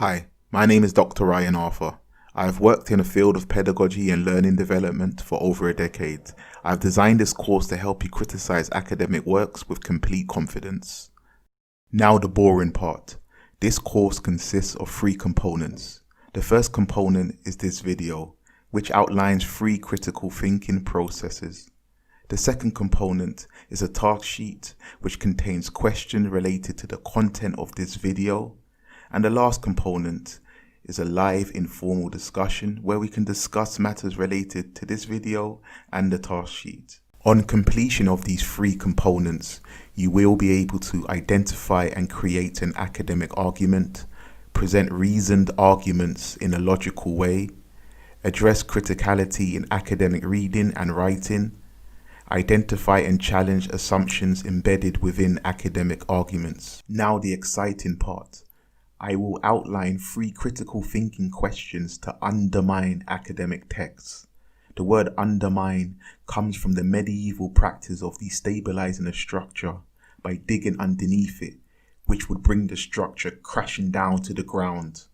Hi, my name is Dr. Ryan Arthur. I have worked in the field of pedagogy and learning development for over a decade. I have designed this course to help you criticize academic works with complete confidence. Now the boring part. This course consists of 3 components. The first component is this video, which outlines 3 critical thinking processes. The second component is a task sheet, which contains questions related to the content of this video. And the last component is a live informal discussion where we can discuss matters related to this video and the task sheet. On completion of these 3 components, you will be able to identify and create an academic argument, present reasoned arguments in a logical way, address criticality in academic reading and writing, identify and challenge assumptions embedded within academic arguments. Now the exciting part. I will outline 3 critical thinking questions to undermine academic texts. The word undermine comes from the medieval practice of destabilizing a structure by digging underneath it, which would bring the structure crashing down to the ground.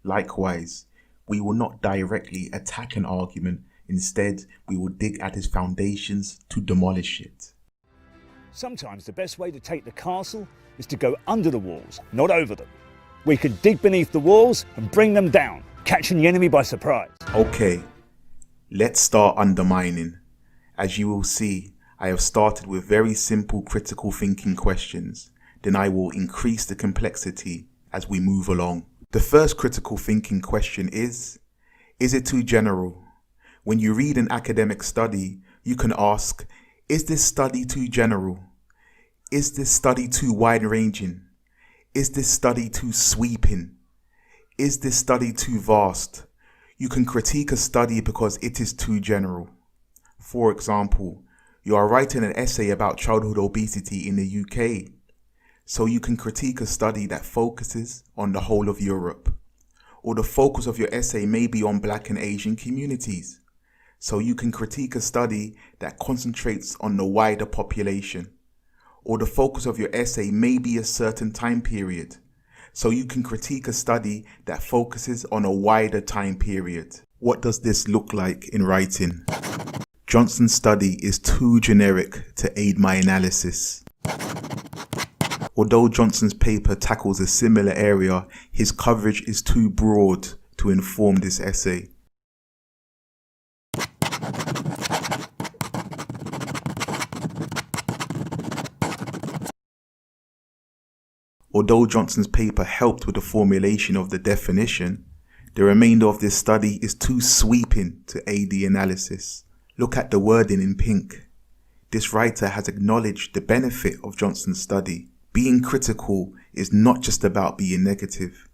Likewise, we will not directly attack an argument. Instead, we will dig at its foundations to demolish it. Sometimes the best way to take the castle is to go under the walls, not over them. We could dig beneath the walls and bring them down, catching the enemy by surprise. Okay, let's start undermining. As you will see, I have started with very simple critical thinking questions. Then I will increase the complexity as we move along. The first critical thinking question is it too general? When you read an academic study, you can ask, is this study too general? Is this study too wide-ranging? Is this study too sweeping? Is this study too vast? You can critique a study because it is too general. For example, you are writing an essay about childhood obesity in the UK, so you can critique a study that focuses on the whole of Europe. Or the focus of your essay may be on Black and Asian communities, so you can critique a study that concentrates on the wider population. Or the focus of your essay may be a certain time period, so you can critique a study that focuses on a wider time period. What does this look like in writing? Johnson's study is too generic to aid my analysis. Although Johnson's paper tackles a similar area, his coverage is too broad to inform this essay. Although Johnson's paper helped with the formulation of the definition, the remainder of this study is too sweeping to aid the analysis. Look at the wording in pink. This writer has acknowledged the benefit of Johnson's study. Being critical is not just about being negative.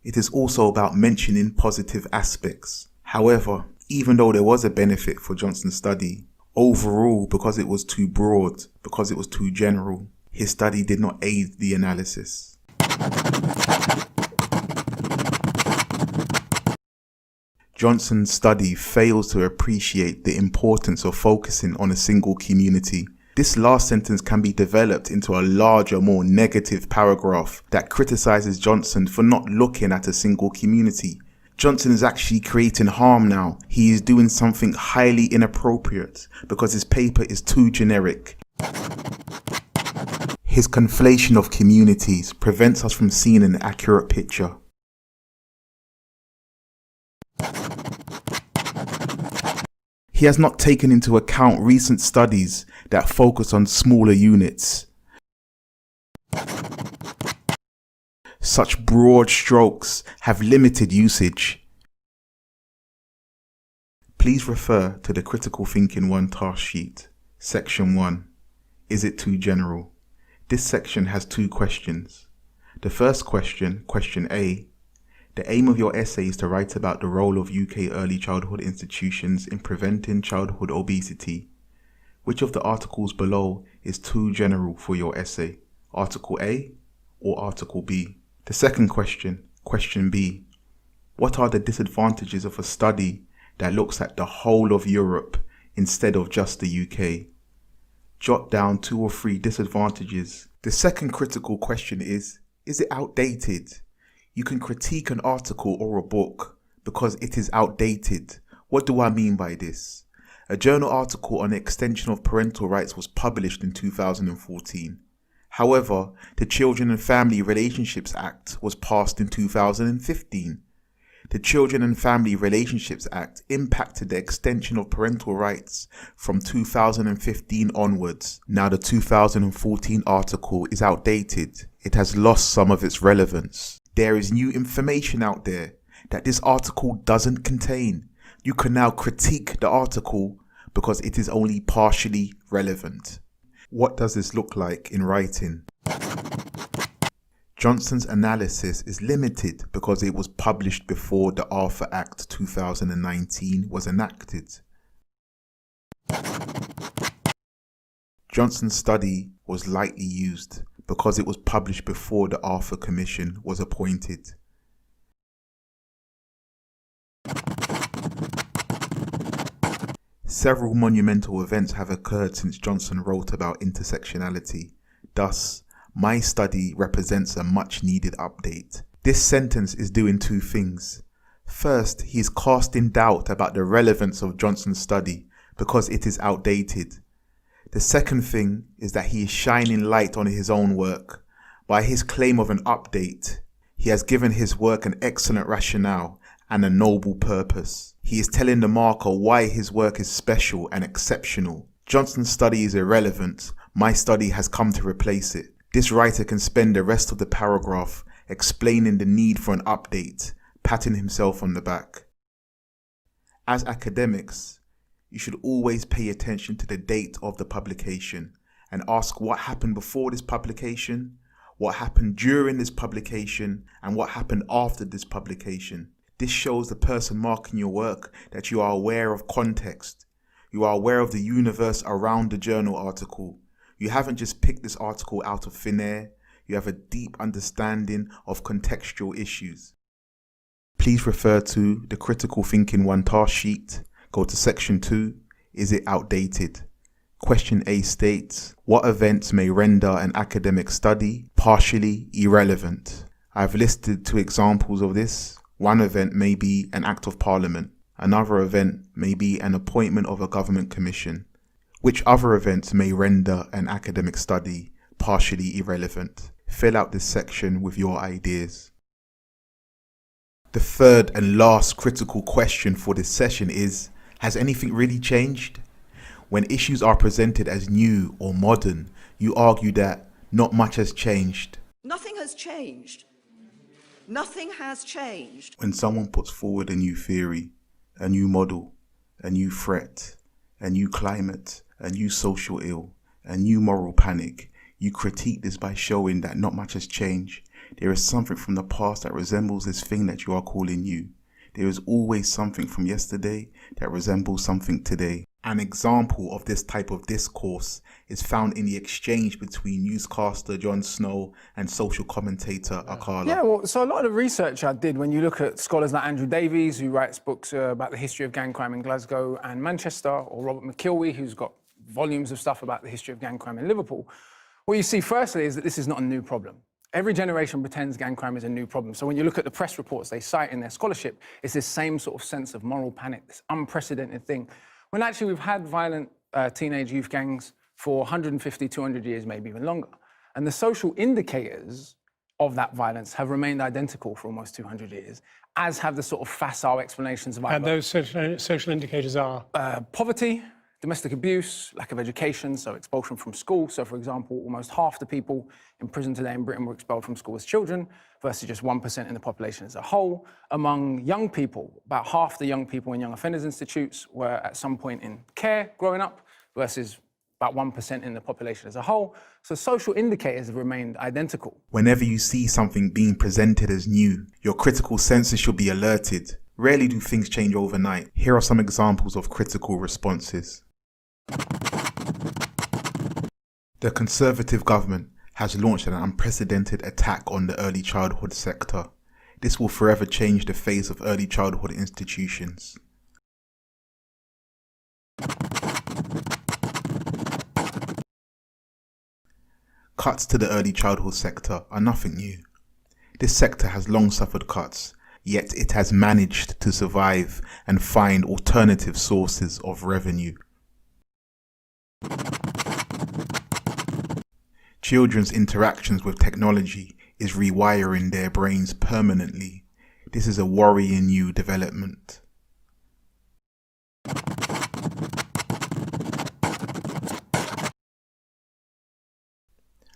It is also about mentioning positive aspects. However, even though there was a benefit for Johnson's study, overall, because it was too broad, because it was too general, his study did not aid the analysis. Johnson's study fails to appreciate the importance of focusing on a single community. This last sentence can be developed into a larger, more negative paragraph that criticizes Johnson for not looking at a single community. Johnson is actually creating harm now. He is doing something highly inappropriate because his paper is too generic. His conflation of communities prevents us from seeing an accurate picture. He has not taken into account recent studies that focus on smaller units. Such broad strokes have limited usage. Please refer to the Critical Thinking 1 task sheet. Section 1. Is it too general? This section has 2 questions. The first question, question A, the aim of your essay is to write about the role of UK early childhood institutions in preventing childhood obesity. Which of the articles below is too general for your essay? Article A or Article B? The second question, question B, what are the disadvantages of a study that looks at the whole of Europe instead of just the UK? Jot down 2 or 3 disadvantages. The second critical question is it outdated? You can critique an article or a book because it is outdated. What do I mean by this? A journal article on the extension of parental rights was published in 2014. However, the Children and Family Relationships Act was passed in 2015. The Children and Family Relationships Act impacted the extension of parental rights from 2015 onwards. Now the 2014 article is outdated. It has lost some of its relevance. There is new information out there that this article doesn't contain. You can now critique the article because it is only partially relevant. What does this look like in writing? Johnson's analysis is limited because it was published before the Arthur Act 2019 was enacted. Johnson's study was lightly used because it was published before the Arthur Commission was appointed. Several monumental events have occurred since Johnson wrote about intersectionality. Thus, my study represents a much needed update. This sentence is doing two things. First, he is casting doubt about the relevance of Johnson's study because it is outdated. The second thing is that he is shining light on his own work. By his claim of an update, he has given his work an excellent rationale and a noble purpose. He is telling the marker why his work is special and exceptional. Johnson's study is irrelevant. My study has come to replace it. This writer can spend the rest of the paragraph explaining the need for an update, patting himself on the back. As academics, you should always pay attention to the date of the publication and ask what happened before this publication, what happened during this publication, and what happened after this publication. This shows the person marking your work that you are aware of context. You are aware of the universe around the journal article. You haven't just picked this article out of thin air. You have a deep understanding of contextual issues. Please refer to the Critical Thinking 1 task sheet. Go to section 2. Is it outdated? Question A states, what events may render an academic study partially irrelevant? I've listed 2 examples of this. One event may be an act of parliament. Another event may be an appointment of a government commission. Which other events may render an academic study partially irrelevant? Fill out this section with your ideas. The third and last critical question for this session is, has anything really changed? When issues are presented as new or modern, you argue that not much has changed. Nothing has changed. Nothing has changed. When someone puts forward a new theory, a new model, a new threat, a new climate, a new social ill, a new moral panic, you critique this by showing that not much has changed. There is something from the past that resembles this thing that you are calling new. There is always something from yesterday that resembles something today. An example of this type of discourse is found in the exchange between newscaster Jon Snow and social commentator Akala. Yeah, well, so a lot of the research I did, when you look at scholars like Andrew Davies, who writes books about the history of gang crime in Glasgow and Manchester, or Robert McKilwee, who's got volumes of stuff about the history of gang crime in Liverpool, what you see firstly is that this is not a new problem. Every generation pretends gang crime is a new problem. So when you look at the press reports they cite in their scholarship, it's this same sort of sense of moral panic, this unprecedented thing. When actually we've had violent teenage youth gangs for 150, 200 years, maybe even longer. And the social indicators of that violence have remained identical for almost 200 years, as have the sort of facile explanations of And those social indicators are? Poverty, domestic abuse, lack of education, so expulsion from school. So for example, almost half the people in prison today in Britain were expelled from school as children, versus just 1% in the population as a whole. Among young people, about half the young people in young offenders institutes were at some point in care growing up, versus about 1% in the population as a whole. So social indicators have remained identical. Whenever you see something being presented as new, your critical senses should be alerted. Rarely do things change overnight. Here are some examples of critical responses. The Conservative government has launched an unprecedented attack on the early childhood sector. This will forever change the face of early childhood institutions. Cuts to the early childhood sector are nothing new. This sector has long suffered cuts, yet it has managed to survive and find alternative sources of revenue. Children's interactions with technology is rewiring their brains permanently. This is a worrying new development.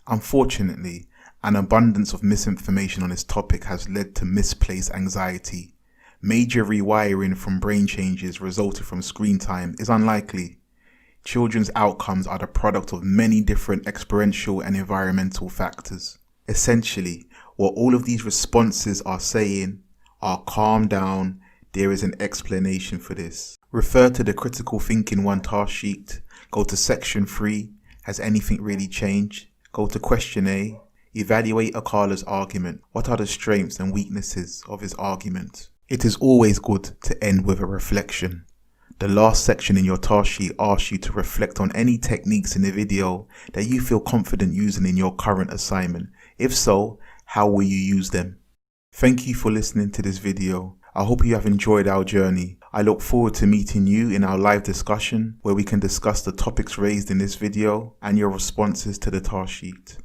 Unfortunately, an abundance of misinformation on this topic has led to misplaced anxiety. Major rewiring from brain changes resulting from screen time is unlikely. Children's outcomes are the product of many different experiential and environmental factors. Essentially, what all of these responses are saying are calm down, there is an explanation for this. Refer to the Critical Thinking 1 task sheet, go to section 3, has anything really changed? Go to question A, evaluate Akala's argument. What are the strengths and weaknesses of his argument? It is always good to end with a reflection. The last section in your task sheet asks you to reflect on any techniques in the video that you feel confident using in your current assignment. If so, how will you use them? Thank you for listening to this video. I hope you have enjoyed our journey. I look forward to meeting you in our live discussion where we can discuss the topics raised in this video and your responses to the task sheet.